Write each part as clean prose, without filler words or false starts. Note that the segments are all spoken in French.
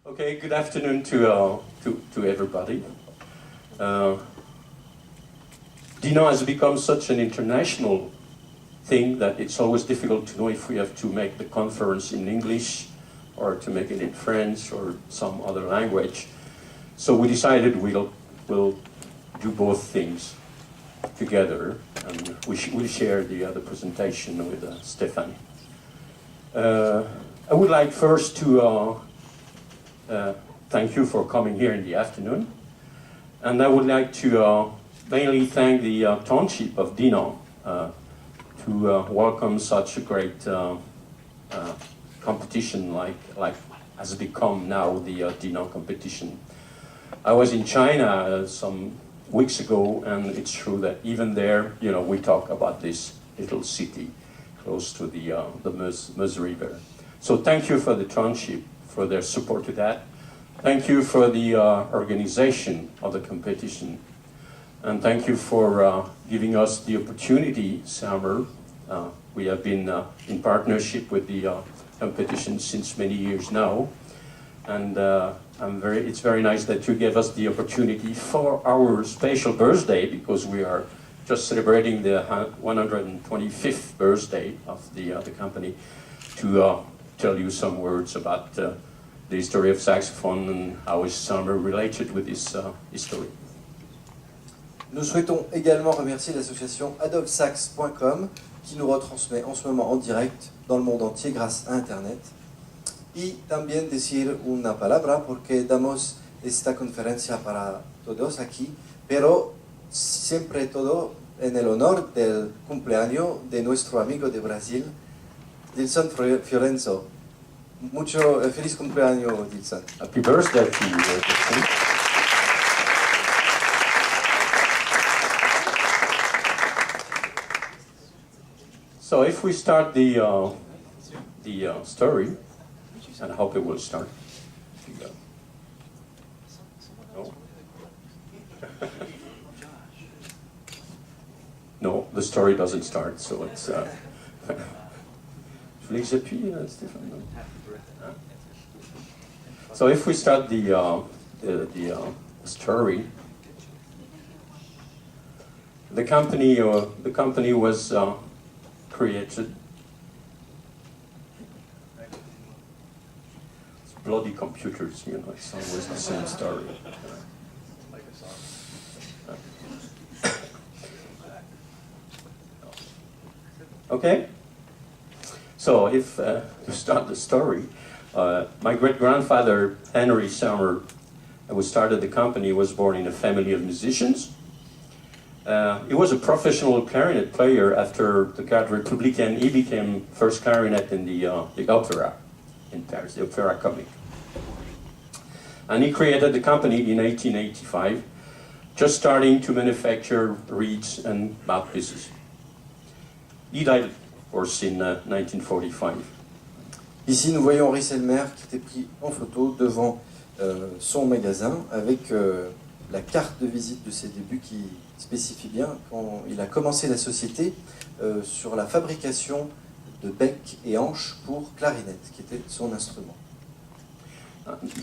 Okay, good afternoon to everybody. Dinant has become such an international thing that it's always difficult to know if we have to make the conference in English or to make it in French or some other language. So we decided we'll do both things together, and we'll share the presentation with Stepane. I would like first to thank you for coming here in the afternoon, and I would like to mainly thank the township of Dinant to welcome such a great competition like has become now the Dinant Competition. I was in China some weeks ago, and it's true that even there, we talk about this little city close to the Meuse River. So thank you for the township for their support to that. Thank you for the organization of the competition. And thank you for giving us the opportunity, Selmer. We have been in partnership with the competition since many years now. And it's very nice that you gave us the opportunity for our special birthday, because we are just celebrating the 125th birthday of the company, to tell you some words about the history of saxophone and how is Selmer related with this history. Nous souhaitons également remercier l'association adolphesax.com qui nous retransmet en ce moment en direct dans le monde entier grâce à Internet. Y también decir una palabra porque damos esta conferencia para todos aquí, pero siempre todo en el honor del cumpleaños de nuestro amigo de Brasil, Dilson Fiorenzo. Mucho feliz cumpleaños, Dilson. Happy birthday to you, Dilson. So if we start the story, and I hope it will start. No? No, the story doesn't start, so it's... Je voulais que j'appuie, Stéphane. So if we start the story, the company was created. It's bloody computers, it's always the same story. Okay? So if to start the story, my great-grandfather, Henry Selmer, who started the company, was born in a family of musicians. He was a professional clarinet player. After the Garde Républicaine, he became first clarinet in the opera in Paris, the Opéra Comique. And he created the company in 1885, just starting to manufacture reeds and mouthpieces. He died, of course, in 1945. Ici, nous voyons Henri Selmer qui était pris en photo devant son magasin avec la carte de visite de ses débuts qui spécifie bien quand il a commencé la société sur la fabrication de becs et hanches pour clarinette, qui était son instrument.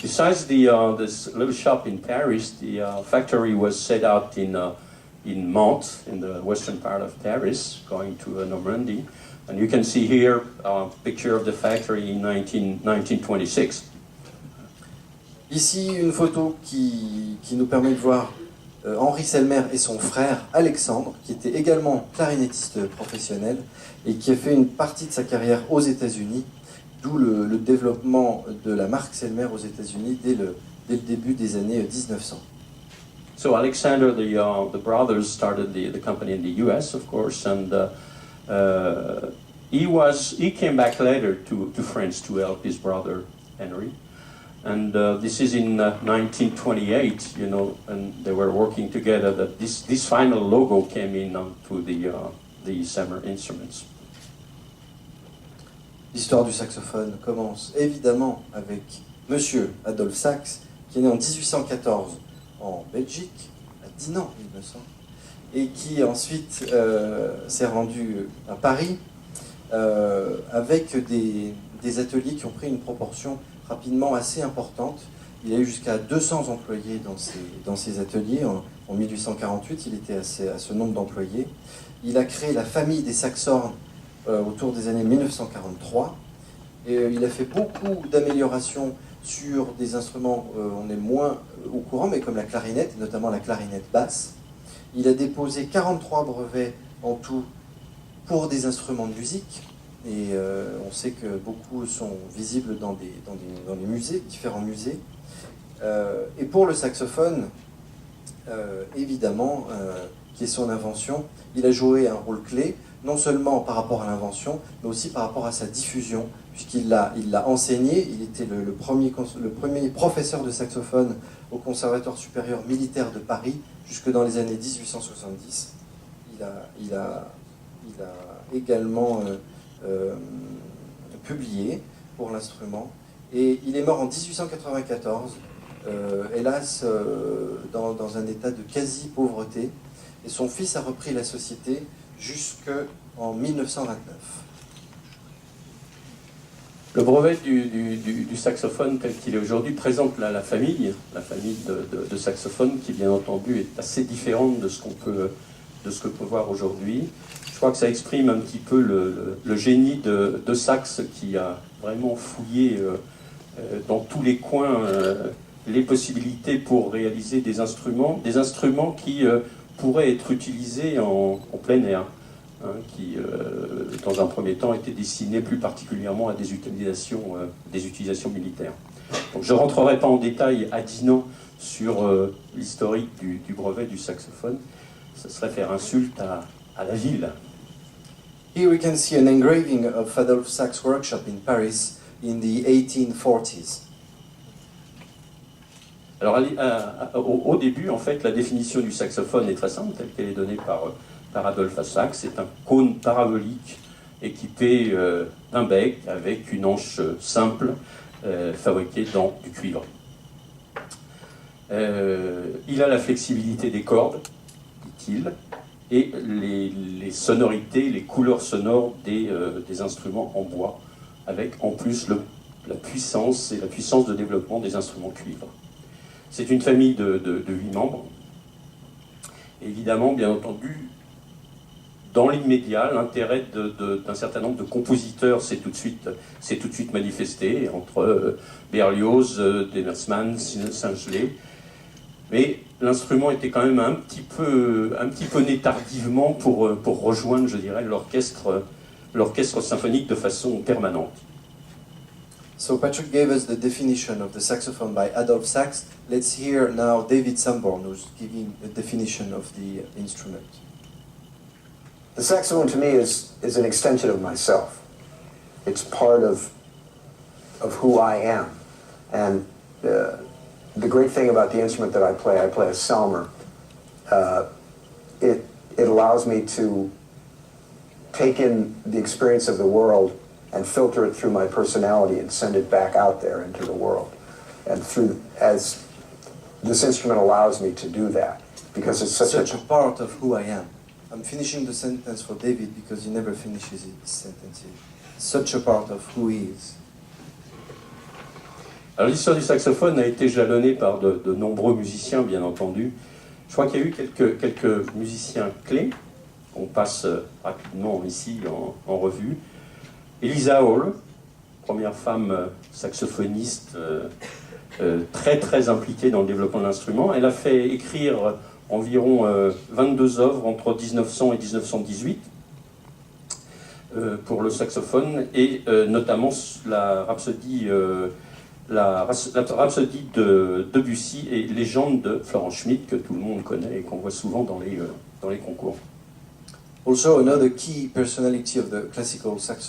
Besides this little shop in Paris, the factory was set out in Mantes, in the western part of Paris, going to Normandy. And you can see here a picture of the factory in 1926. Ici, une photo qui nous permet de voir Henri Selmer et son frère Alexandre, qui était également clarinettiste professionnel et qui a fait une partie de sa carrière aux États-Unis, d'où le développement de la marque Selmer aux États-Unis dès le début des années 1900. So Alexander, the brothers, started the company in the U.S., of course, and he came back later to France to help his brother Henry. And this is in 1928, and they were working together, that this final logo came in to the Selmer instruments. L'histoire du saxophone commence évidemment avec Monsieur Adolphe Sax, qui est né en 1814 en Belgique, à Dinant, il me semble, et qui ensuite s'est rendu à Paris avec des ateliers qui ont pris une proportion rapidement assez importante. Il a eu jusqu'à 200 employés dans ses ateliers. En 1848, il était à ce nombre d'employés. Il a créé la famille des saxhorns autour des années 1943. Et il a fait beaucoup d'améliorations sur des instruments, on est moins au courant, mais comme la clarinette, et notamment la clarinette basse. Il a déposé 43 brevets en tout pour des instruments de musique. Et on sait que beaucoup sont visibles dans les musées, différents musées. Et pour le saxophone, évidemment, qui est son invention, il a joué un rôle clé, non seulement par rapport à l'invention, mais aussi par rapport à sa diffusion, puisqu'il l'a enseigné. Il était le premier professeur de saxophone au Conservatoire supérieur militaire de Paris, jusque dans les années 1870. Il a également publié pour l'instrument, et il est mort en 1894, hélas, dans un état de quasi-pauvreté, et son fils a repris la société jusqu'en 1929. Le brevet du saxophone tel qu'il est aujourd'hui présente la famille de saxophone qui, bien entendu, est assez différente de ce qu'on peut voir aujourd'hui. Je crois que ça exprime un petit peu le génie de Sax, qui a vraiment fouillé dans tous les coins les possibilités pour réaliser des instruments qui pourraient être utilisés en plein air, hein, qui, dans un premier temps, étaient destinés plus particulièrement à des utilisations militaires. Donc, je ne rentrerai pas en détail à Dinant sur l'historique du brevet du saxophone. Ce serait faire insulte à la ville. Here we can see an engraving of Adolphe Sax workshop in Paris in the 1840s. Alors, au début, en fait, la définition du saxophone est très simple, telle qu'elle est donnée par Adolphe Sax. C'est un cône parabolique équipé d'un bec avec une anche simple fabriquée dans du cuivre. Il a la flexibilité des cordes, dit-il, et les sonorités, les couleurs sonores des instruments en bois, avec en plus la puissance de développement des instruments cuivre. C'est une famille de 8 membres. Évidemment, bien entendu, dans l'immédiat, l'intérêt d'un certain nombre de compositeurs s'est tout de suite manifesté, entre Berlioz, Demersmann, Singelet. Mais l'instrument était quand même un petit peu né tardivement pour rejoindre, je dirais, l'orchestre symphonique de façon permanente. So Patrick gave us the definition of the saxophone by Adolphe Sax. Let's hear now David Sanborn, who's giving a definition of the instrument. The saxophone to me is an extension of myself. It's part of who I am. And the great thing about the instrument that I play a Selmer. It allows me to take in the experience of the world and filter it through my personality and send it back out there into the world. And as this instrument allows me to do that, because it's such a part of who I am. I'm finishing the sentence for David because he never finishes his sentence. Such a part of who he is. Alors l'histoire du saxophone a été jalonnée par de nombreux musiciens, bien entendu. Je crois qu'il y a eu quelques musiciens clés qu'on passe rapidement ici en revue. Elisa Hall, première femme saxophoniste très impliquée dans le développement de l'instrument. Elle a fait écrire environ 22 œuvres entre 1900 et 1918 pour le saxophone, et notamment la rhapsodie de Debussy et Légende de Florent Schmitt, que tout le monde connaît et qu'on voit souvent dans les concours. Also, another key personality of the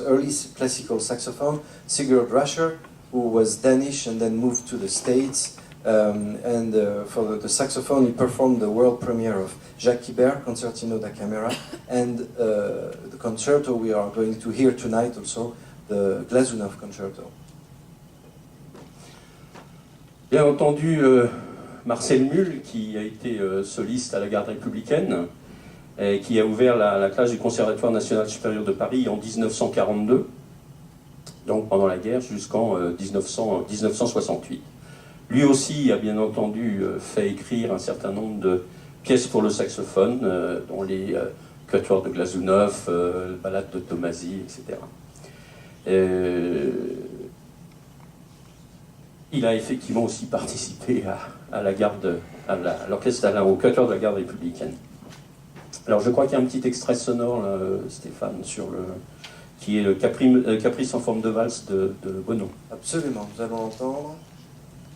early classical saxophone, Sigurd Rascher, who was Danish and then moved to the States. For the saxophone, he performed the world premiere of Jacques Ibert, Concertino da Camera, and the concerto we are going to hear tonight also, the Glazunov concerto. Bien entendu, Marcel Mull, qui a été soliste à la garde républicaine, et qui a ouvert la classe du Conservatoire national supérieur de Paris en 1942. donc pendant la guerre jusqu'en 1968. Lui aussi a bien entendu fait écrire un certain nombre de pièces pour le saxophone, dont les Quatuors de Glazunov, Ballade de Tomasi, etc. Il a effectivement aussi participé à la garde, à l'orchestre, au Quatuor de la garde républicaine. Alors je crois qu'il y a un petit extrait sonore, là, Stéphane, qui est le Caprice en forme de valse de Bono. Absolument, nous allons l'entendre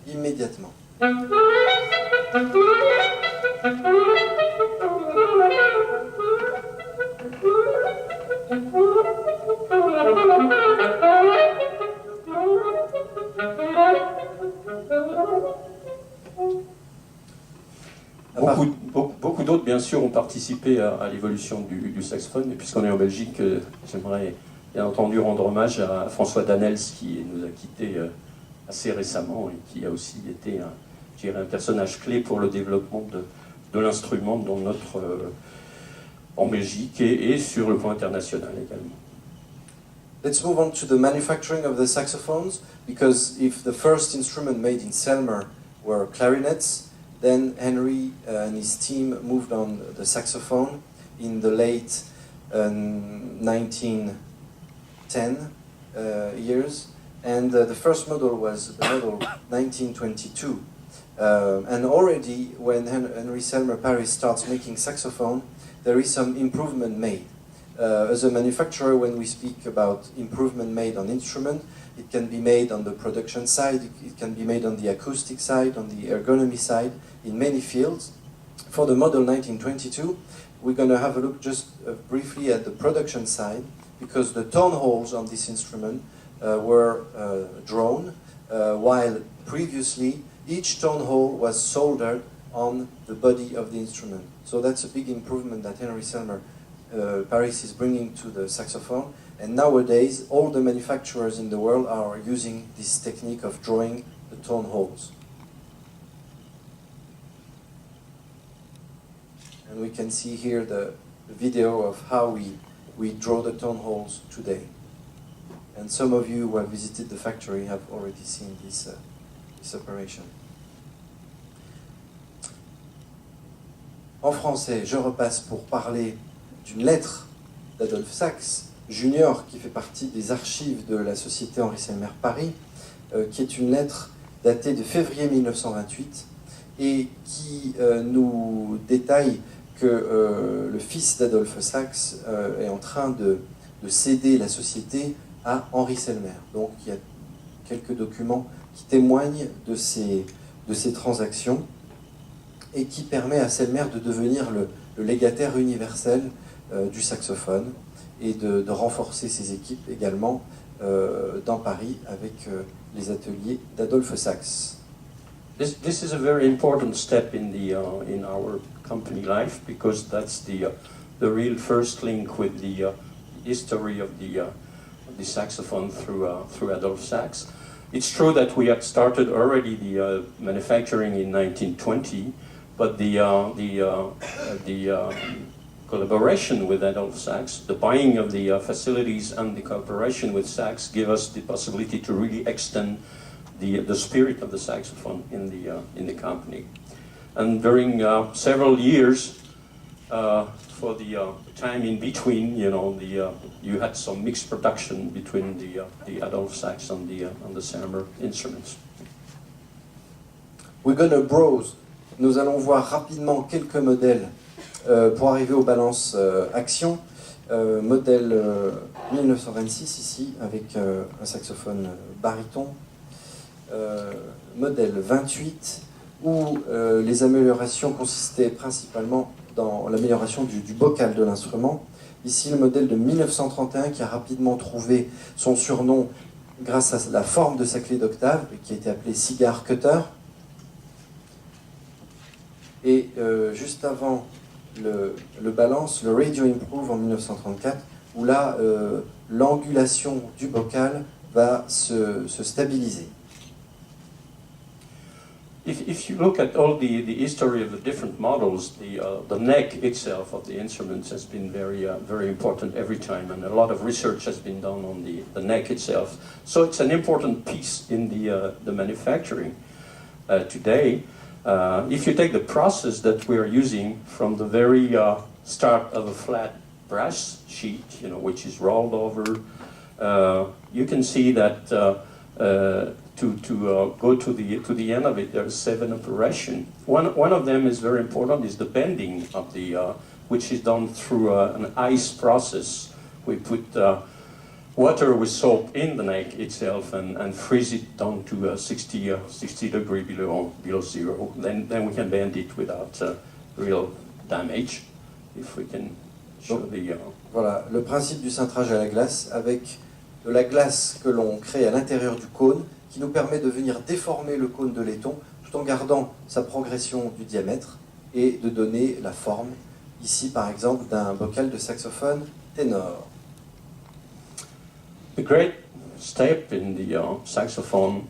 immédiatement. Beaucoup d'autres, bien sûr, ont participé à l'évolution du saxophone. Et puisqu'on est en Belgique, j'aimerais bien entendu rendre hommage à François Danels, qui nous a quittés assez récemment et qui a aussi été un personnage clé pour le développement de l'instrument en Belgique et sur le plan international également. Let's move on to the manufacturing of the saxophones, because if the first instrument made in Selmer were clarinets, then Henry and his team moved on the saxophone in the late 1910 years, and the first model was the model 1922. And already when Henry SELMER PARIS starts making saxophone, there is some improvement made. As a manufacturer, when we speak about improvement made on instrument, it can be made on the production side, it can be made on the acoustic side, on the ergonomy side, in many fields. For the model 1922, we're going to have a look just briefly at the production side, because the tone holes on this instrument were drawn, while previously each tone hole was soldered on the body of the instrument. So that's a big improvement that Henry SELMER Paris is bringing to the saxophone, and nowadays all the manufacturers in the world are using this technique of drawing the tone holes. And we can see here the video of how we draw the tone holes today. And some of you who have visited the factory have already seen this operation. En français, je repasse pour parler d'une lettre d'Adolphe Sax, junior, qui fait partie des archives de la société Henri Selmer Paris, qui est une lettre datée de février 1928 et qui nous détaille que le fils d'Adolphe Sax est en train de céder la société à Henri Selmer. Donc il y a quelques documents qui témoignent de ces transactions et qui permet à Selmer de devenir le légataire universel du saxophone et de renforcer ses équipes également dans Paris avec les ateliers d'Adolphe Sax. This is a very important step in our company life, because that's the real first link with the history of the saxophone through Adolphe Sax. It's true that we had started already the manufacturing in 1920, but the collaboration with Adolphe Sax, the buying of the facilities and the cooperation with Sax give us the possibility to really extend the spirit of the saxophone in the company. And during several years, for the time in between, you had some mixed production between the Adolphe Sax and the Selmer instruments. We're gonna browse. Nous allons voir rapidement quelques modèles pour arriver aux balances action. Modèle 1926 ici avec un saxophone baryton. Modèle 28 où les améliorations consistaient principalement dans l'amélioration du bocal de l'instrument. Ici le modèle de 1931 qui a rapidement trouvé son surnom grâce à la forme de sa clé d'octave, qui a été appelée cigar cutter. Et juste avant le balance, le Radio Improve en 1934, où là, l'angulation du bocal va se stabiliser. if you look at all the history of the different models, the neck itself of the instruments has been very important every time, and a lot of research has been done on the neck itself. So it's an important piece in the manufacturing today. If you take the process that we are using from the very start of a flat brass sheet, which is rolled over, you can see that to go to the end of it, there's 7 operations. One of them is very important, is the bending of the, which is done through an ice process. We put water with soap in the neck itself and freeze it down to 60 degrees below zero. Then we can bend it without real damage. If we can show the. Voilà, le principe du cintrage à la glace avec de la glace que l'on crée à l'intérieur du cône, qui nous permet de venir déformer le cône de laiton tout en gardant sa progression du diamètre et de donner la forme, ici par exemple, d'un bocal de saxophone ténor. The great step in the saxophone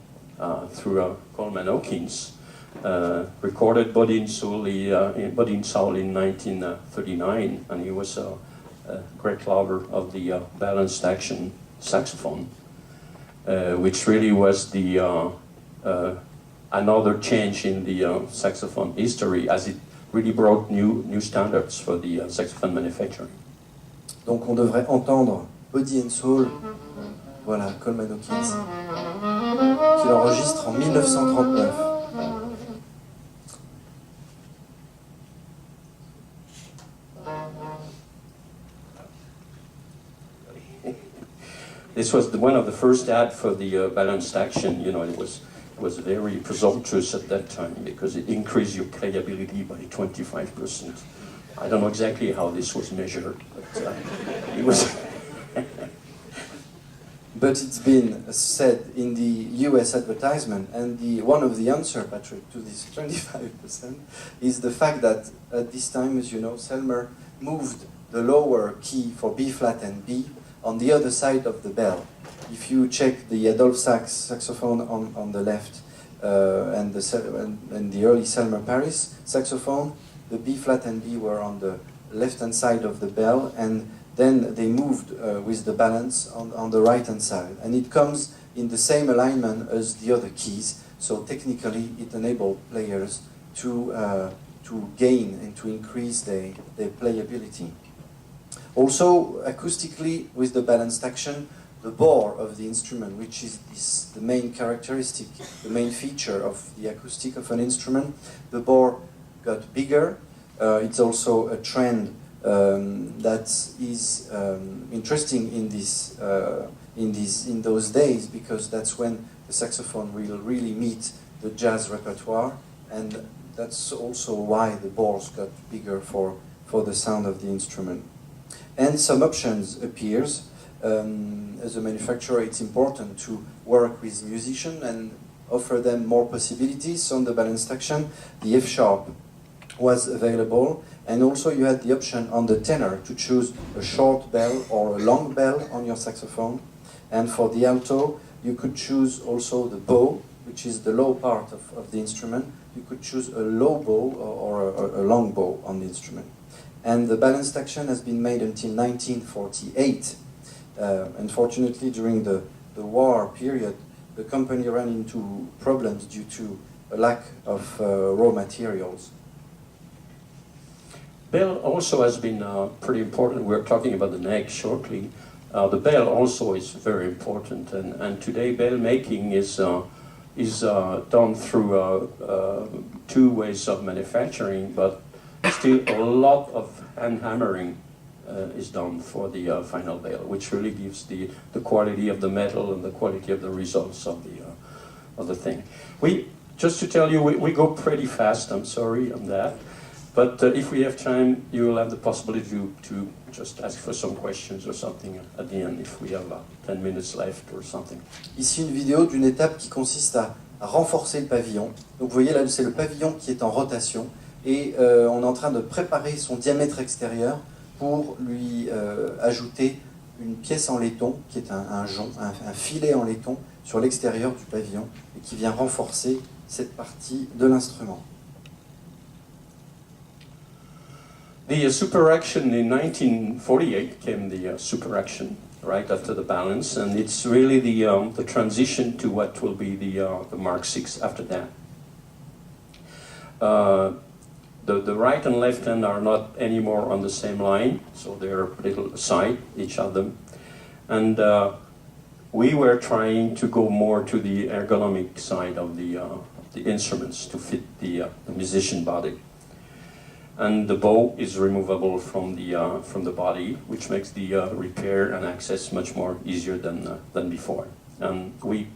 through Coleman Hawkins recorded Body and Soul in 1939, and he was a great lover of the balanced action saxophone. Which really was the another change in the saxophone history, as it really brought new standards for the saxophone manufacturing. Donc on devrait entendre Body and Soul, voilà, Coleman Hawkins, qui l'enregistre en 1939. This was one of the first ads for the balanced action. It was very presumptuous at that time because it increased your playability by 25%. I don't know exactly how this was measured, but it was. But it's been said in the US advertisement, and one of the answers, Patrick, to this 25% is the fact that at this time, as you know, Selmer moved the lower key for B flat and B on the other side of the bell. If you check the Adolphe Sax saxophone on the left and the early Selmer Paris saxophone, the B flat and B were on the left-hand side of the bell, and then they moved with the balance on the right-hand side. And it comes in the same alignment as the other keys, so technically it enabled players to gain and to increase their playability. Also, acoustically, with the balanced action, the bore of the instrument, which is the main characteristic, the main feature of the acoustic of an instrument, the bore got bigger. It's also a trend that is interesting in those days, because that's when the saxophone will really meet the jazz repertoire, and that's also why the bores got bigger for the sound of the instrument. And some options appears. As a manufacturer, it's important to work with musicians and offer them more possibilities. So on the balanced action, the F sharp was available, and also you had the option on the tenor to choose a short bell or a long bell on your saxophone. And for the alto, you could choose also the bow, which is the low part of the instrument. You could choose a low bow or a long bow on the instrument. And the balanced action has been made until 1948. Unfortunately, during the war period, the company ran into problems due to a lack of raw materials. Bell also has been pretty important. We're talking about the neck shortly. The bell also is very important, and today bell making is done through 2 ways of manufacturing, but still a lot of hand hammering is done for the final bell, which really gives the quality of the metal and the quality of the results of the thing. Just to tell you, we go pretty fast. I'm sorry on that, but if we have time, you will have the possibility to just ask for some questions or something at the end if we have 10 minutes left or something. Ici une vidéo d'une étape qui consiste à renforcer le pavillon. Donc vous voyez là, c'est le pavillon qui est en rotation, et on est en train de préparer son diamètre extérieur pour lui ajouter une pièce en laiton qui est un jonc, un filet en laiton sur l'extérieur du pavillon, et qui vient renforcer cette partie de l'instrument. The super action in 1948 came the super action right after the balance, and it's really the transition to what will be the Mark VI after that. The right and left hand are not anymore on the same line, so they're a little aside each other, and we were trying to go more to the ergonomic side of the instruments to fit the musician body. And the bow is removable from the body, which makes the repair and access much more easier than before. And we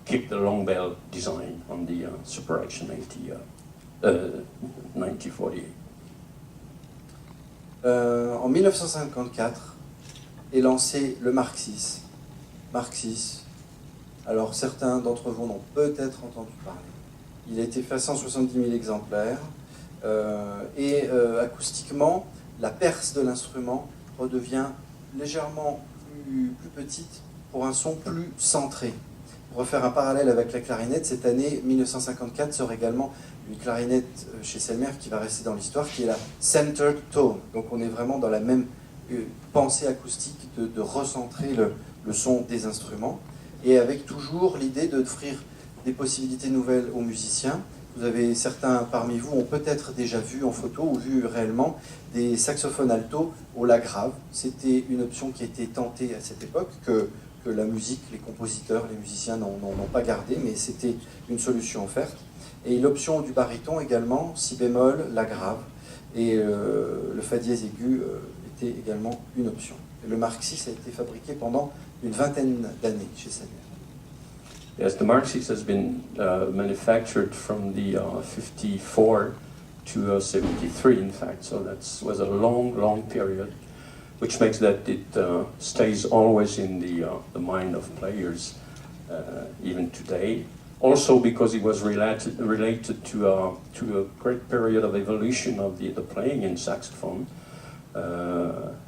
keep the long bell design on the Super Action 1948. En 1954 est lancé le Mark VI. Mark VI, alors certains d'entre vous en ont peut-être entendu parler. Il a été fait à 170 000 exemplaires. Acoustiquement, la perce de l'instrument redevient légèrement plus petite pour un son plus centré. Pour refaire un parallèle avec la clarinette, cette année 1954 sort également une clarinette chez Selmer qui va rester dans l'histoire, qui est la centered tone. Donc on est vraiment dans la même pensée acoustique de recentrer le son des instruments, et avec toujours l'idée d'offrir des possibilités nouvelles aux musiciens. Vous avez, certains parmi vous ont peut-être déjà vu en photo ou vu réellement des saxophones alto au la grave. C'était une option qui a été tentée à cette époque, que la musique, les compositeurs, les musiciens n'ont pas gardé, mais c'était une solution offerte. Et l'option du baryton également, si bémol, la grave, et le fa dièse aigu était également une option. Et le Mark VI a été fabriqué pendant une vingtaine d'années chez Selmer. Yes, the Mark VI has been manufactured from the 54 to 73, in fact, so that was a long period, which makes that it stays always in the mind of players, even today. Also because it was related to a great period of evolution of the playing in saxophone,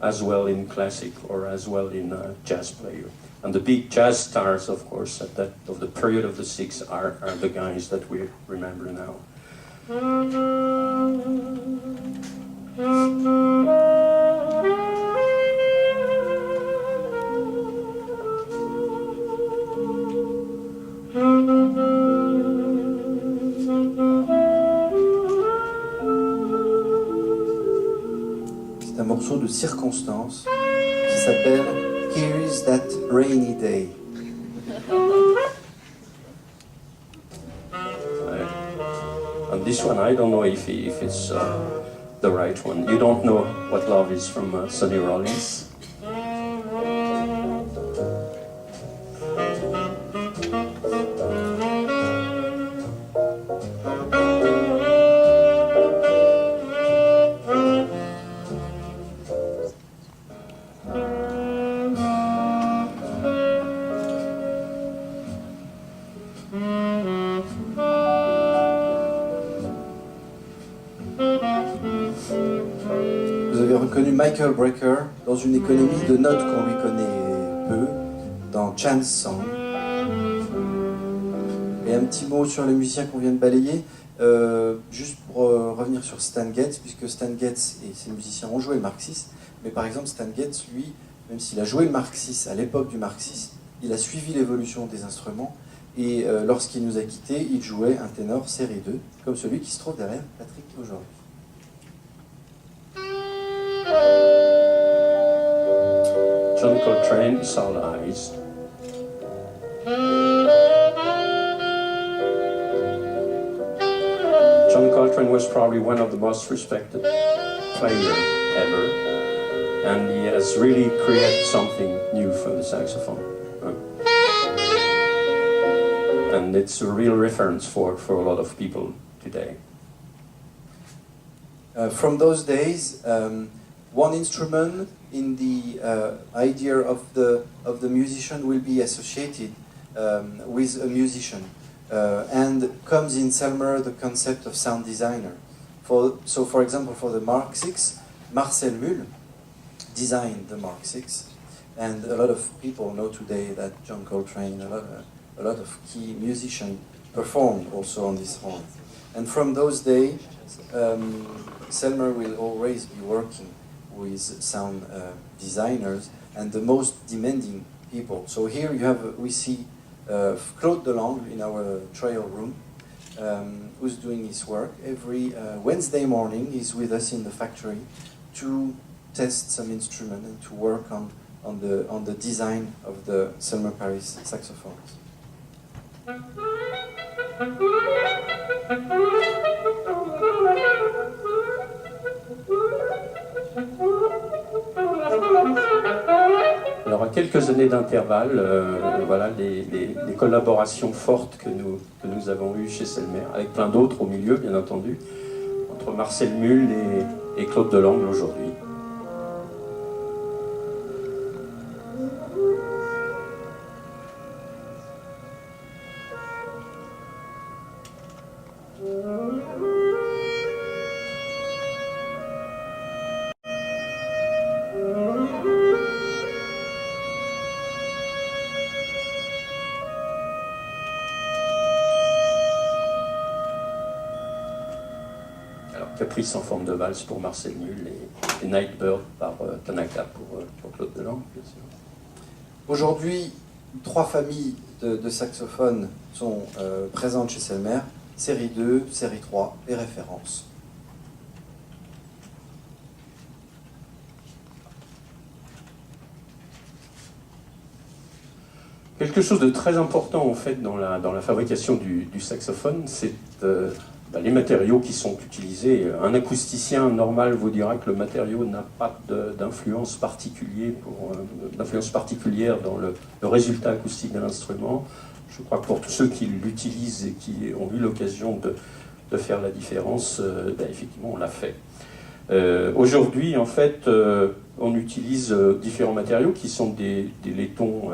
as well in classic or as well in jazz player. And the big jazz stars, of course, of the period of the Six are the guys that we remember now. C'est un morceau de circonstance qui s'appelle Here's That Rainy Day. And this one, I don't know if it's the right one. You don't know what love is from Sonny Rollins? Vous avez reconnu Michael Brecker dans une économie de notes qu'on lui connaît peu, dans Chance Song. Et un petit mot sur les musiciens qu'on vient de balayer, juste pour revenir sur Stan Getz, puisque Stan Getz et ses musiciens ont joué le Mark VI, mais par exemple Stan Getz, lui, même s'il a joué le Mark VI à l'époque du Mark VI, il a suivi l'évolution des instruments, et lorsqu'il nous a quittés, il jouait un ténor série 2, comme celui qui se trouve derrière Patrick aujourd'hui. John Coltrane, Soul Eyes. John Coltrane was probably one of the most respected players ever, and he has really created something new for the saxophone. And it's a real reference for a lot of people today. From those days, one instrument in the idea of the musician will be associated with a musician, and comes in Selmer the concept of sound designer. So for example, for the Mark VI, Marcel Mull designed the Mark VI, and a lot of people know today that John Coltrane, a lot of key musicians performed also on this horn. And from those days, Selmer will always be working with sound designers and the most demanding people. So here we see Claude Delangle in our trial room, who's doing his work. Every Wednesday morning he's with us in the factory to test some instrument and to work on the design of the Selmer Paris saxophones. Alors à quelques années d'intervalle, voilà les collaborations fortes que nous avons eues chez Selmer, avec plein d'autres au milieu bien entendu, entre Marcel Mull et Claude Delangle aujourd'hui. Caprice en forme de valse pour Marcel Mull et Nightbird par Tanaka pour Claude Delangle, bien sûr. Aujourd'hui, 3 familles de saxophones sont présentes chez Selmer, série 2, série 3 et référence. Quelque chose de très important en fait dans la fabrication du saxophone, c'est les matériaux qui sont utilisés. Un acousticien normal vous dira que le matériau n'a pas d'influence particulière dans le résultat acoustique de l'instrument. Je crois que pour tous ceux qui l'utilisent et qui ont eu l'occasion de faire la différence, effectivement on l'a fait. Aujourd'hui en fait on utilise différents matériaux qui sont des laitons,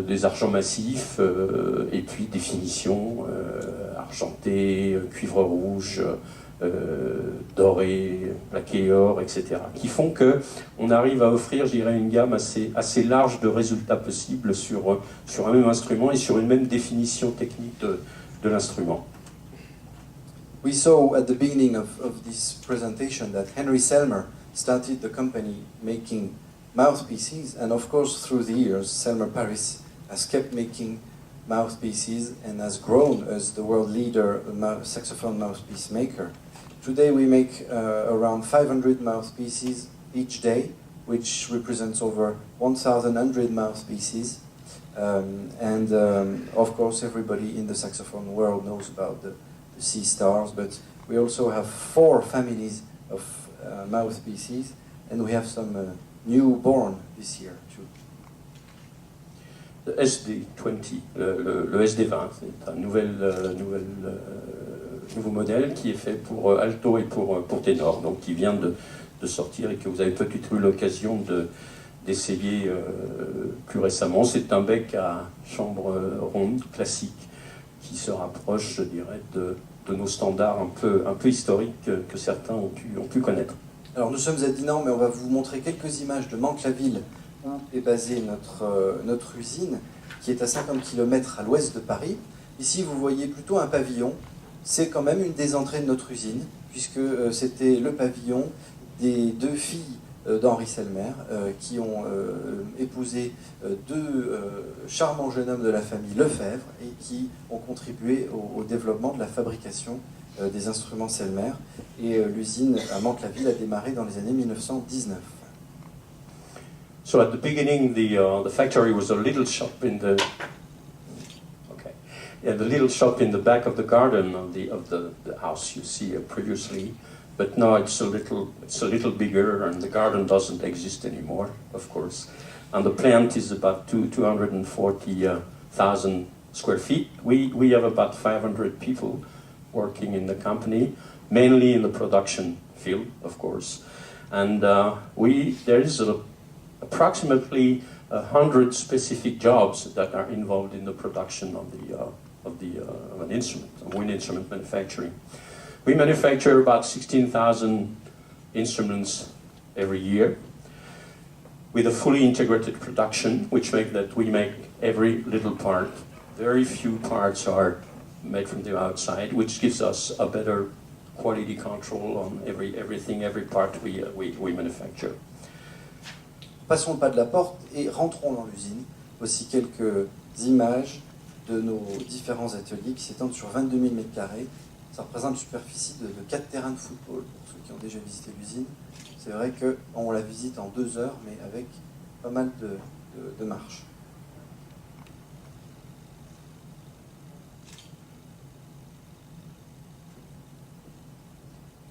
des argents massifs et puis des finitions argentées, cuivre rouge, doré, plaqué or, etc. qui font qu'on arrive à offrir, je dirais, une gamme assez large de résultats possibles sur un même instrument et sur une même définition technique de l'instrument. We saw at the beginning of this presentation that Henry Selmer started the company making mouthpieces, and of course through the years Selmer Paris has kept making mouthpieces and has grown as the world leader saxophone mouthpiece maker. Today we make around 500 mouthpieces each day, which represents over 1,100 mouthpieces, and of course everybody in the saxophone world knows about the C stars, but we also have 4 families of mouthpieces, and we have some newborn this year too. Le SD20, le SD20, c'est un nouveau modèle qui est fait pour alto et pour ténor, donc qui vient de sortir et que vous avez peut-être eu l'occasion d'essayer plus récemment. C'est un bec à chambre ronde classique qui se rapproche, je dirais, de nos standards un peu historiques que certains ont pu connaître. Alors nous sommes à Dinant, mais on va vous montrer quelques images de Mantes-la-Ville, où est basée notre usine, qui est à 50 km à l'ouest de Paris. Ici, vous voyez plutôt un pavillon. C'est quand même une des entrées de notre usine, puisque c'était le pavillon des 2 filles d'Henri Selmer, qui ont épousé 2 charmants jeunes hommes de la famille Lefebvre, et qui ont contribué au développement de la fabrication des instruments Selmer. Et l'usine à Mantes-la-Ville a démarré dans les années 1919. So at the beginning, the factory was a little shop in the little shop in the back of the garden of the house you see previously, but now it's a little bigger, and the garden doesn't exist anymore, of course. And the plant is about 240,000 square feet. We have about 500 people working in the company, mainly in the production field, of course. And there is approximately 100 specific jobs that are involved in the production of an instrument, of wind instrument manufacturing. We manufacture about 16,000 instruments every year with a fully integrated production, which makes that we make every little part very few parts are made from the outside, which gives us a better quality control on everything, every part we manufacture. Passons le pas de la porte et rentrons dans l'usine. Voici quelques images de nos différents ateliers qui s'étendent sur 22 000 m². Ça représente une superficie de 4 terrains de football, pour ceux qui ont déjà visité l'usine. C'est vrai qu'on la visite en 2 heures, mais avec pas mal de marches.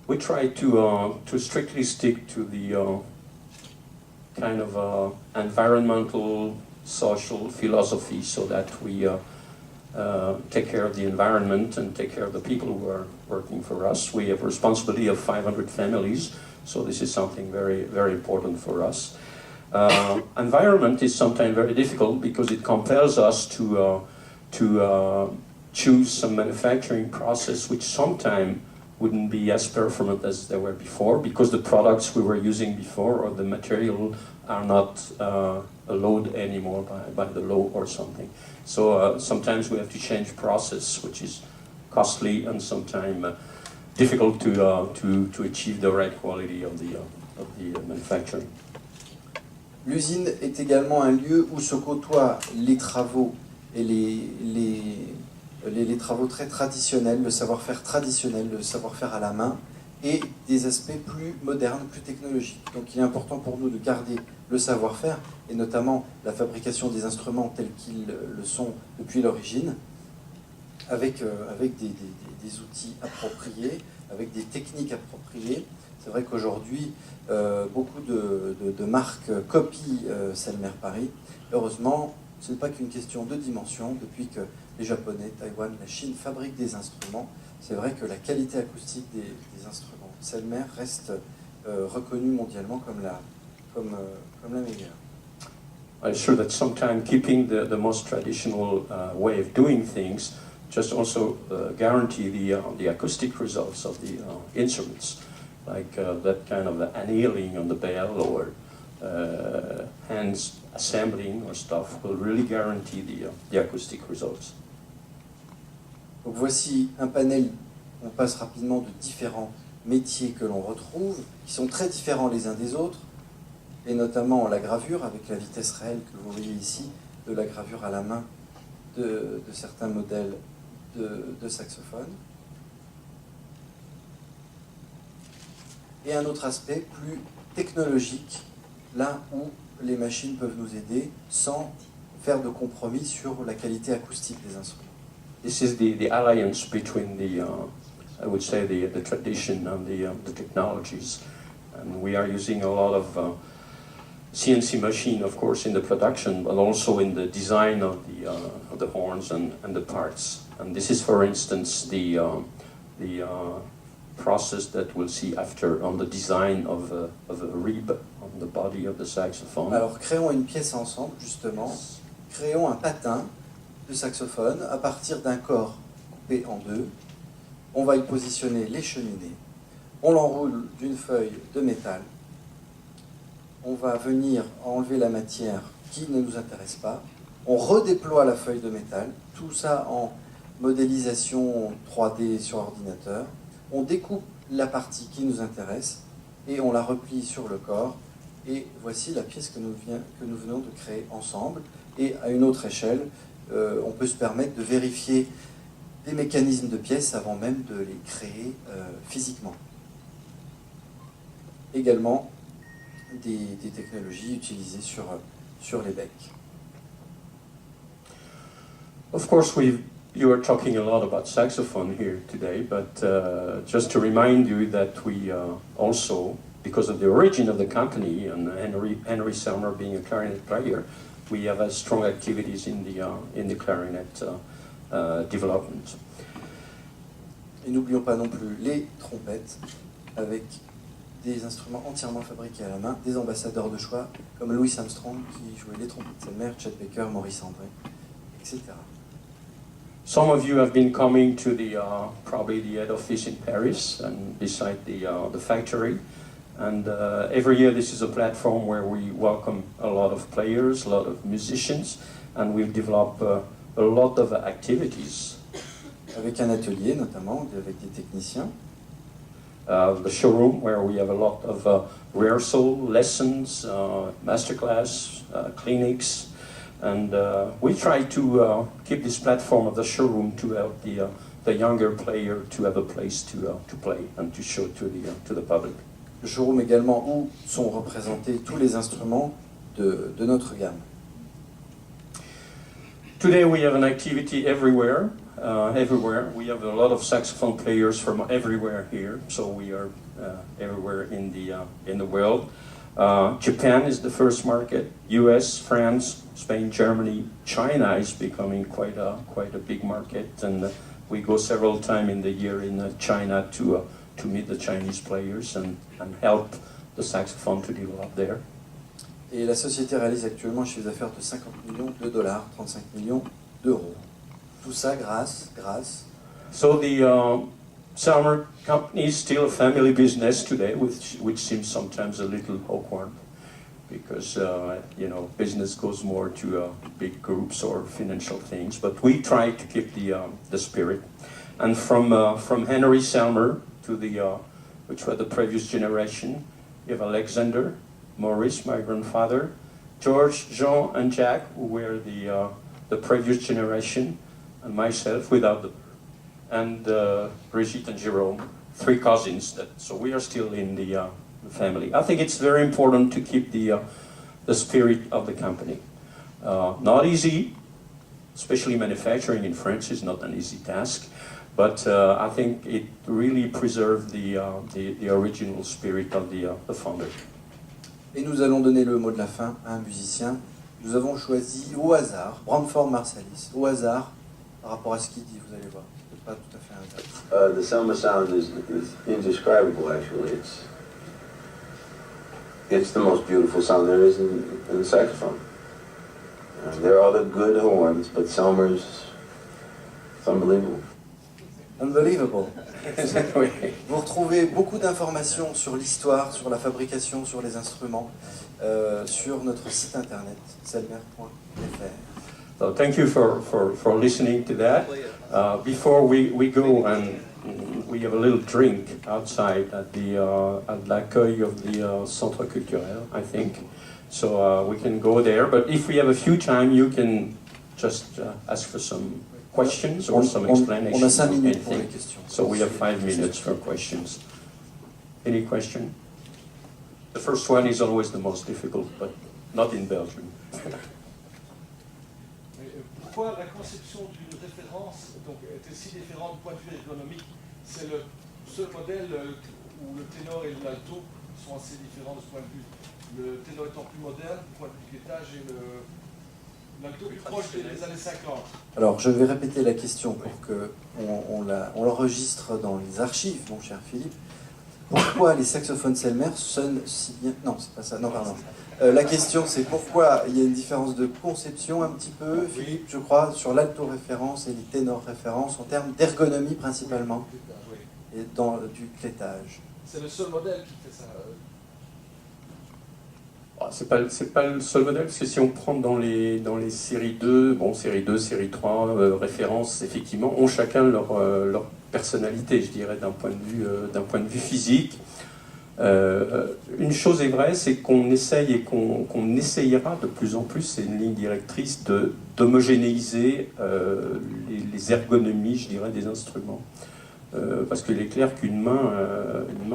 We try to strictly stick to the kind of environmental, social philosophy, so that we take care of the environment and take care of the people who are working for us. We have a responsibility of 500 families, so this is something very, very important for us. Environment is sometimes very difficult because it compels us to choose some manufacturing process which sometimes wouldn't be as performant as they were before, because the products we were using before or the material are not allowed anymore by the law or something. So sometimes we have to change process, which is costly and sometimes difficult to achieve the right quality of the manufacturing. L'usine est également un lieu où se côtoient les travaux et les travaux très traditionnels, le savoir-faire traditionnel, le savoir-faire à la main, et des aspects plus modernes, plus technologiques. Donc il est important pour nous de garder le savoir-faire, et notamment la fabrication des instruments tels qu'ils le sont depuis l'origine, avec des outils appropriés, avec des techniques appropriées. C'est vrai qu'aujourd'hui, beaucoup de marques copient Selmer Paris. Heureusement, ce n'est pas qu'une question de dimension. Depuis que les Japonais, Taïwan, la Chine fabriquent des instruments, c'est vrai que la qualité acoustique des instruments Selmer reste reconnue mondialement comme la meilleure. I'm sure that sometimes keeping the most traditional way of doing things just also guarantee the acoustic results of the instruments, like that kind of annealing on the bell or hands assembling or stuff will really guarantee the acoustic results. Donc voici un panel, on passe rapidement de différents métiers que l'on retrouve, qui sont très différents les uns des autres, et notamment la gravure, avec la vitesse réelle que vous voyez ici, de la gravure à la main de certains modèles de saxophone. Et un autre aspect plus technologique, là où les machines peuvent nous aider sans faire de compromis sur la qualité acoustique des instruments. This is the alliance between I would say the tradition and the technologies, and we are using a lot of CNC machine, of course, in the production, but also in the design of the horns and the parts. And this is, for instance, the process that we'll see after on the design of a rib on the body of the saxophone. Alors créons une pièce ensemble, justement. Créons un patin de saxophone à partir d'un corps coupé en deux. On va y positionner les cheminées. On l'enroule d'une feuille de métal. On va venir enlever la matière qui ne nous intéresse pas. On redéploie la feuille de métal. Tout ça en modélisation 3D sur ordinateur. On découpe la partie qui nous intéresse et on la replie sur le corps. Et voici la pièce que nous venons de créer ensemble. Et à une autre échelle, on peut se permettre de vérifier des mécanismes de pièces avant même de les créer physiquement. Également, des technologies utilisées sur les becs. Of course, you are talking a lot about saxophone here today, but just to remind you that we also, because of the origin of the company and Henry Selmer being a clarinet player, we have strong activities in the clarinet development. Et n'oublions pas non plus les trompettes, avec des instruments entièrement fabriqués à la main, des ambassadeurs de choix comme Louis Armstrong qui jouait les trompettes Selmer, Chet Baker, Maurice André, etc. Some of you have been coming to probably the head office in Paris and beside the factory. And every year this is a platform where we welcome a lot of players, a lot of musicians, and we've developed a lot of activities. Avec un atelier notamment, avec des techniciens. The showroom where we have a lot of rehearsal, lessons, masterclass, clinics, and we try to keep this platform of the showroom to help the younger player to have a place to play and to show to the public. Le showroom également où sont représentés tous les instruments de notre gamme. Today we have an activity everywhere. Everywhere. We have a lot of saxophone players from everywhere here, so we are everywhere in the world. Japan is the first market. US, France, Spain, Germany, China is becoming quite a big market, and we go several times in the year in China to meet the Chinese players and help the saxophone to develop there. Et la société réalise actuellement un chiffre d'affaires de 50 millions de dollars, 35 millions d'euros. Tout ça grâce. So the Selmer company is still a family business today, which seems sometimes a little awkward, because business goes more to big groups or financial things. But we try to keep the spirit. And from Henry Selmer to which were the previous generation, you have Alexander, Maurice, my grandfather, George, Jean, and Jack, who were the previous generation, and myself and Brigitte and Jerome, three cousins. So we are still in the family. I think it's very important to keep the spirit of the company. Not easy, especially manufacturing in France is not an easy task, but I think it really preserves the original spirit of the founder. Et nous allons donner le mot de la fin à un musicien. Nous avons choisi au hasard, Bramford Marsalis, au hasard, par rapport à ce qu'il dit, vous allez voir. C'est pas tout à fait un hasard. The Selmer sound is indescribable, actually. It's the most beautiful sound there is in the saxophone. There are other good horns, but Selmer's, it's unbelievable. Unbelievable. Vous retrouvez beaucoup d'informations sur l'histoire, sur la fabrication, sur les instruments, sur notre site internet, selmer.fr. So thank you for listening to that. Before we go and we have a little drink outside at l'accueil of the Centre Culturel, I think. So we can go there. But if we have a few time, you can just ask for some questions or some explanations. On a 5 minutes pour les questions. So we have 5 minutes for questions. Any question? The first one is always the most difficult, but not in Belgium. Pourquoi la conception d'une référence était si différente du point de vue ergonomique? C'est le seul modèle où le ténor et l'alto sont assez différents de ce point de vue. Le ténor étant plus moderne, du point de vue guettage, et l'alto plus proche des années 50. Alors, je vais répéter la question pour qu'on l'enregistre dans les archives, mon cher Philippe. Pourquoi les saxophones Selmer sonnent si bien... Non, c'est pas ça. Non, pardon. La question, c'est pourquoi il y a une différence de conception un petit peu, Philippe, je crois, sur l'alto référence et les ténors références, en termes d'ergonomie principalement, et du clétage. C'est le seul modèle qui fait ça. C'est pas le seul modèle, parce que si on prend dans les séries 2, série 2, série 3, références, effectivement, ont chacun leur personnalité, je dirais, d'un point de vue physique. Une chose est vraie, c'est qu'on essaye et qu'on essayera de plus en plus, c'est une ligne directrice, d'homogénéiser les ergonomies, je dirais, des instruments. Parce qu'il est clair qu'une main,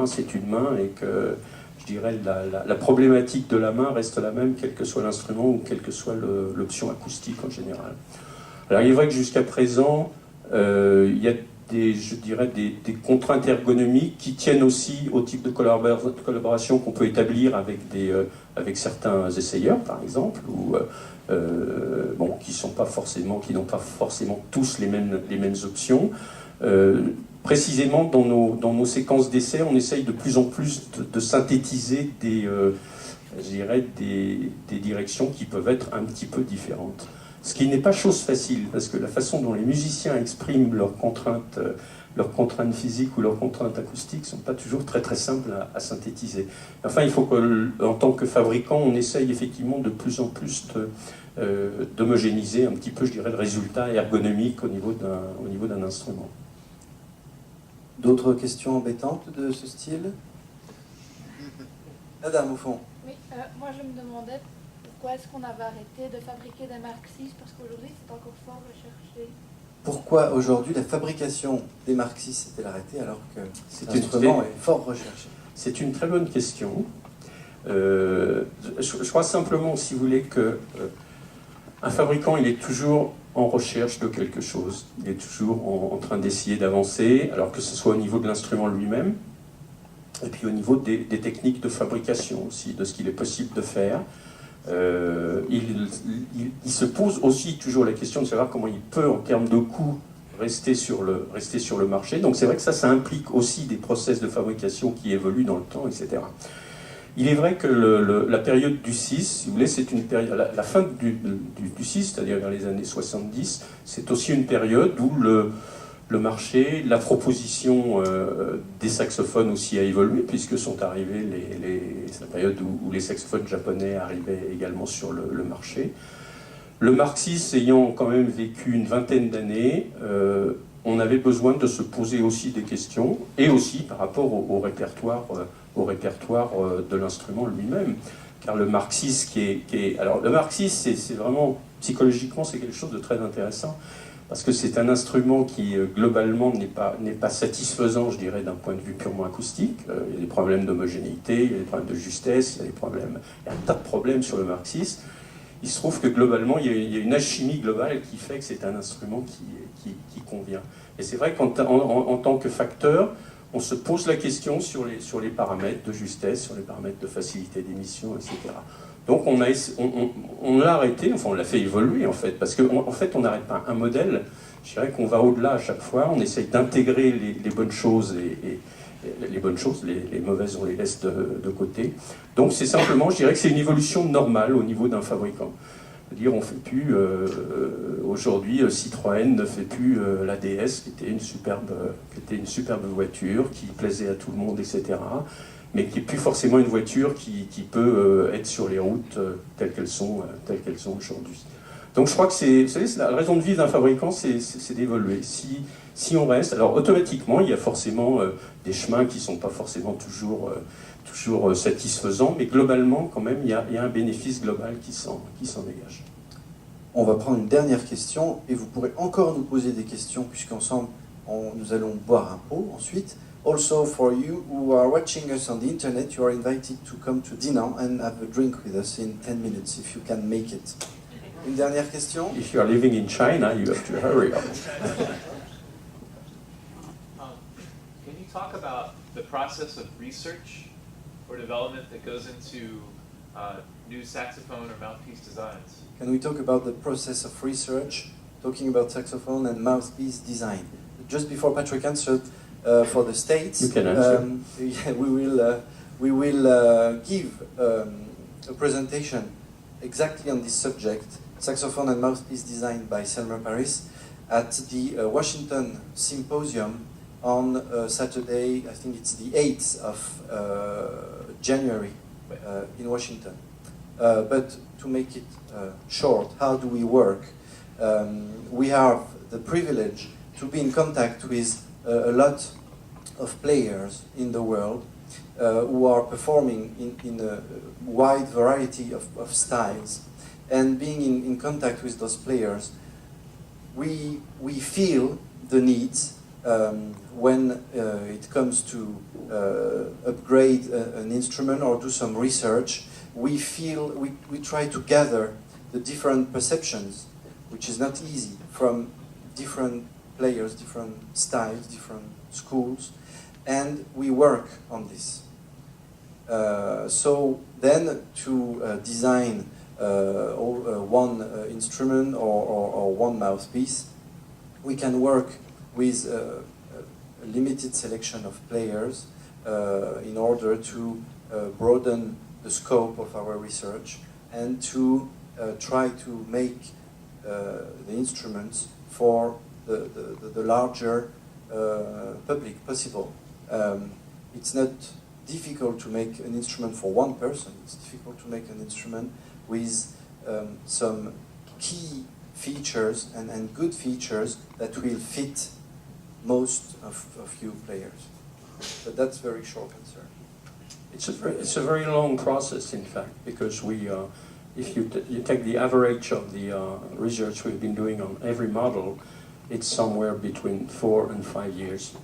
c'est une main, et que, je dirais, la problématique de la main reste la même, quel que soit l'instrument ou quelle que soit l'option acoustique en général. Alors il est vrai que jusqu'à présent, il y a des contraintes ergonomiques qui tiennent aussi au type de collaboration qu'on peut établir avec certains essayeurs, par exemple, ou qui n'ont pas forcément tous les mêmes options. Précisément, dans nos séquences d'essais, on essaye de plus en plus de synthétiser des directions qui peuvent être un petit peu différentes. Ce qui n'est pas chose facile, parce que la façon dont les musiciens expriment leurs contraintes leurs contraintes physiques ou leurs contraintes acoustiques ne sont pas toujours très très simples à synthétiser. Enfin, il faut qu'en tant que fabricant, on essaye effectivement de plus en plus d'homogénéiser un petit peu, je dirais, le résultat ergonomique au niveau d'un instrument. D'autres questions embêtantes de ce style? Madame, au fond. Oui, moi je me demandais pourquoi est-ce qu'on avait arrêté de fabriquer des Mark VI, parce qu'aujourd'hui c'est encore fort recherché. Pourquoi aujourd'hui la fabrication des Mark VI s'est-elle arrêtée alors que cet instrument est fort recherché? C'est une très bonne question. Je crois simplement, si vous voulez, que un fabricant, il est toujours en recherche de quelque chose. Il est toujours en train d'essayer d'avancer, alors que ce soit au niveau de l'instrument lui-même, et puis au niveau des techniques de fabrication aussi, de ce qu'il est possible de faire. Il se pose aussi toujours la question de savoir comment il peut, en termes de coût, rester sur le marché. Donc c'est vrai que ça implique aussi des process de fabrication qui évoluent dans le temps, etc. Il est vrai que la période du 6, si vous voulez, c'est une période, la fin du 6, c'est-à-dire vers les années 70, c'est aussi une période où le marché, la proposition des saxophones aussi a évolué, puisque sont arrivés c'est la période où les saxophones japonais arrivaient également sur le marché. Le Mark VI ayant quand même vécu une vingtaine d'années, on avait besoin de se poser aussi des questions, et aussi par rapport au répertoire de l'instrument lui-même. Car le Mark VI alors le Mark VI, c'est vraiment, psychologiquement, c'est quelque chose de très intéressant, parce que c'est un instrument qui, globalement, n'est pas satisfaisant, je dirais, d'un point de vue purement acoustique. Il y a des problèmes d'homogénéité, il y a des problèmes de justesse, il y a un tas de problèmes sur le Mark VI. Il se trouve que, globalement, il y a une alchimie globale qui fait que c'est un instrument qui convient. Et c'est vrai qu'en tant que facteur, on se pose la question sur les paramètres de justesse, sur les paramètres de facilité d'émission, etc. Donc on l'a arrêté, enfin on l'a fait évoluer en fait, parce qu'en fait on n'arrête pas un modèle, je dirais qu'on va au-delà à chaque fois, on essaye d'intégrer les bonnes choses et les bonnes choses, les mauvaises on les laisse de côté. Donc c'est simplement, je dirais que c'est une évolution normale au niveau d'un fabricant. C'est-à-dire on fait plus, aujourd'hui Citroën ne fait plus la DS qui était une superbe voiture, qui plaisait à tout le monde, etc. Mais qui n'est plus forcément une voiture qui peut être sur les routes telles qu'elles sont aujourd'hui. Donc je crois que vous savez, la raison de vivre d'un fabricant, c'est d'évoluer. Si on reste, alors automatiquement, il y a forcément des chemins qui ne sont pas forcément toujours satisfaisants, mais globalement, quand même, il y a un bénéfice global qui s'en dégage. On va prendre une dernière question, et vous pourrez encore nous poser des questions, puisqu'ensemble, nous allons boire un pot ensuite. Also, for you who are watching us on the internet, you are invited to come to Dinant and have a drink with us in 10 minutes, if you can make it. Une dernière question? If you are living in China, you have to hurry up. Can you talk about the process of research or development that goes into new saxophone or mouthpiece designs? Can we talk about the process of research, talking about saxophone and mouthpiece design? Just before Patrick answered, for the States, you can answer. Yeah, we will give a presentation exactly on this subject, saxophone and mouthpiece design by SELMER PARIS, at the Washington Symposium on Saturday, I think it's the 8th of January in Washington. But to make it short, how do we work? We have the privilege to be in contact with a lot of players in the world who are performing in a wide variety of styles. And being in contact with those players, we feel the needs when it comes to upgrade an instrument or do some research. We try to gather the different perceptions, which is not easy, from different players, different styles, different schools, and we work on this. So then to design one instrument or one mouthpiece, we can work with a limited selection of players in order to broaden the scope of our research and to try to make the instruments for the larger public possible. It's not difficult to make an instrument for one person. It's difficult to make an instrument with some key features and good features that will fit most of you players. But that's very short answer. It's a very long process, in fact, because if you take the average of the research we've been doing on every model, it's somewhere between 4 and 5 years.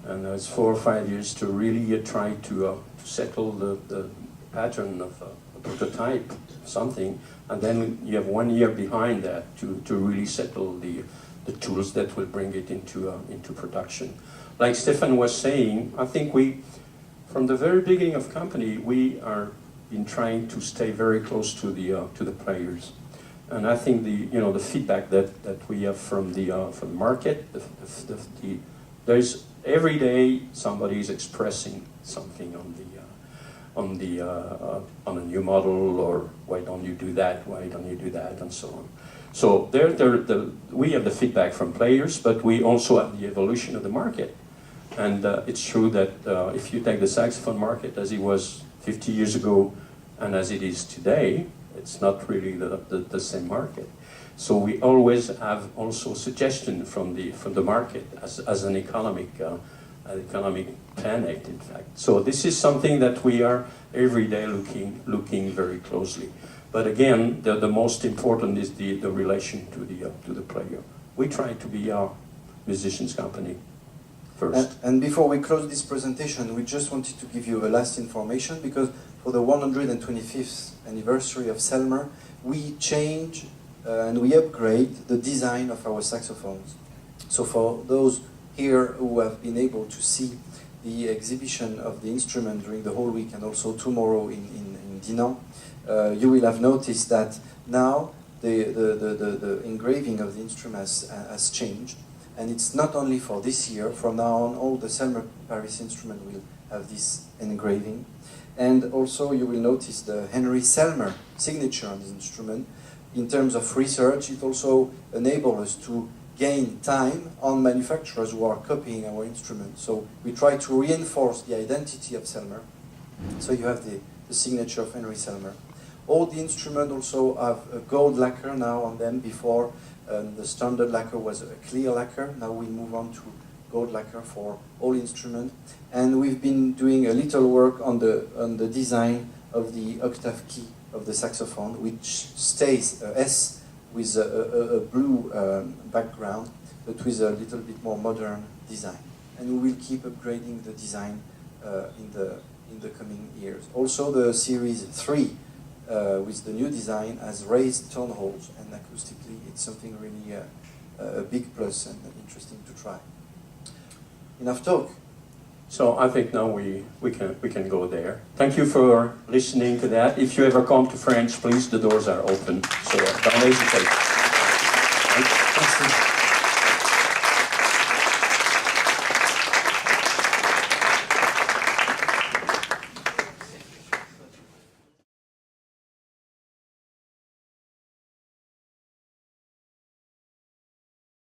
And it's 4 or 5 years to really try to settle the pattern of a prototype, something, and then you have 1 year behind that to really settle the tools that will bring it into production. Like Stepane was saying, I think from the very beginning of company, we are been trying to stay very close to the players, and I think the feedback that we have from the market, there's every day somebody is expressing something on a new model, or why don't you do that, why don't you do that, and so on. So we have the feedback from players, but we also have the evolution of the market. And it's true that if you take the saxophone market as it was 50 years ago and as it is today, it's not really the same market. So we always have also suggestion from the market as an economic planet, in fact. So this is something that we are every day looking very closely. But again, the most important is the relation to the player. We try to be our musicians company first. And before we close this presentation, we just wanted to give you a last information, because for the 125th anniversary of Selmer, we change and we upgrade the design of our saxophones. So for those here who have been able to see the exhibition of the instrument during the whole week and also tomorrow in Dinant, you will have noticed that now the engraving of the instrument has changed. And it's not only for this year. From now on, all the SELMER PARIS instruments will have this engraving. And also you will notice the Henry Selmer signature on this instrument. In terms of research, it also enables us to gain time on manufacturers who are copying our instrument. So we try to reinforce the identity of Selmer. So you have the signature of Henry Selmer. All the instruments also have a gold lacquer now on them. Before, the standard lacquer was a clear lacquer. Now we move on to gold lacquer for all instruments. And we've been doing a little work on the design of the octave key of the saxophone, which stays S with a blue background, but with a little bit more modern design. And we will keep upgrading the design in the coming years. Also, the Series 3 with the new design has raised tone holes, and acoustically it's something really a big plus and interesting to try. Enough talk. So I think now we can go there. Thank you for listening to that. If you ever come to France, please, the doors are open. So don't hesitate. Thanks.